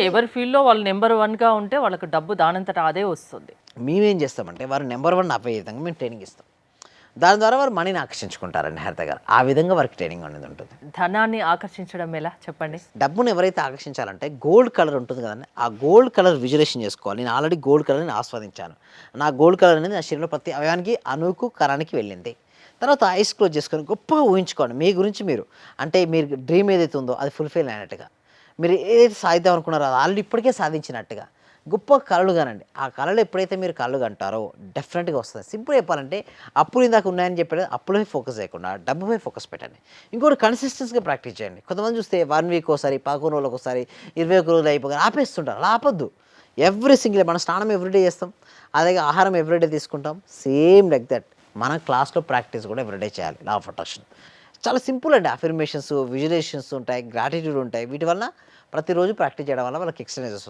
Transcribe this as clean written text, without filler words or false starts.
ఎవరి ఫీల్డ్లో వాళ్ళు నెంబర్ వన్గా ఉంటే వాళ్ళకి డబ్బు దానంతట అదే వస్తుంది. మేమేం చేస్తామంటే వారు నెంబర్ వన్ అయ్యే విధంగా మేము ట్రైనింగ్ ఇస్తాం. దాని ద్వారా వారు మనీని ఆకర్షించుకుంటారండి హరిత గారు. ఆ విధంగా వారికి ట్రైనింగ్ అనేది ఉంటుంది. ధనాన్ని ఆకర్షించడం ఎలా చెప్పండి? డబ్బును ఎవరైతే ఆకర్షించాలంటే గోల్డ్ కలర్ ఉంటుంది కదండి, ఆ గోల్డ్ కలర్ విజులేషన్ చేసుకోవాలి. నేను ఆల్రెడీ గోల్డ్ కలర్ని ఆస్వాదించాను. నా గోల్డ్ కలర్ అనేది నా శరీరంలో ప్రతి అవయానికి అణువుకు కణానికి వెళ్ళింది. తర్వాత ఐస్ క్లోజ్ చేసుకొని గొప్పగా ఊహించుకోండి మీ గురించి మీరు. అంటే మీరు డ్రీమ్ ఏదైతే ఉందో అది ఫుల్ఫిల్ అయినట్టుగా, మీరు ఏదైతే సాధిద్దాం అనుకున్నారో అది ఆల్రెడీ ఇప్పటికే సాధించినట్టుగా గొప్ప కళలు కానండి. ఆ కళలు ఎప్పుడైతే మీరు కళ్ళు కంటారో డెఫినెట్గా వస్తుంది. సింపుల్ చెప్పాలంటే అప్పులు ఇందాక ఉన్నాయని చెప్పారు, అప్పులపై ఫోకస్ చేయకుండా డబ్బుపై ఫోకస్ పెట్టండి. ఇంకోటి కన్సిస్టెన్సీగా ప్రాక్టీస్ చేయండి. కొంతమంది చూస్తే 1 వీక్ ఒకసారి, 11 రోజులకు ఒకసారి, 21 రోజులు అయిపోయి ఆపేస్తుంటారు. అలా ఆపొద్దు. ఎవ్రీ సింగిల్ మనం స్నానం ఎవ్రీడే చేస్తాం, అలాగే ఆహారం ఎవ్రీడే తీసుకుంటాం. సేమ్ లైక్ దట్ మన క్లాస్లో ప్రాక్టీస్ కూడా ఎవ్రీడే చేయాలి. లా ఆఫ్ అట్రాక్షన్ చాలా సింపుల్ అండి. అఫర్మేషన్స్, విజువలైజేషన్స్ ఉంటాయి, గ్రాటిట్యూడ్ ఉంటాయి. వీటి వల్ల ప్రతిరోజు ప్రాక్టీస్ చేయడం వల్ల వాళ్ళకి ఎక్స్టర్నైజెస్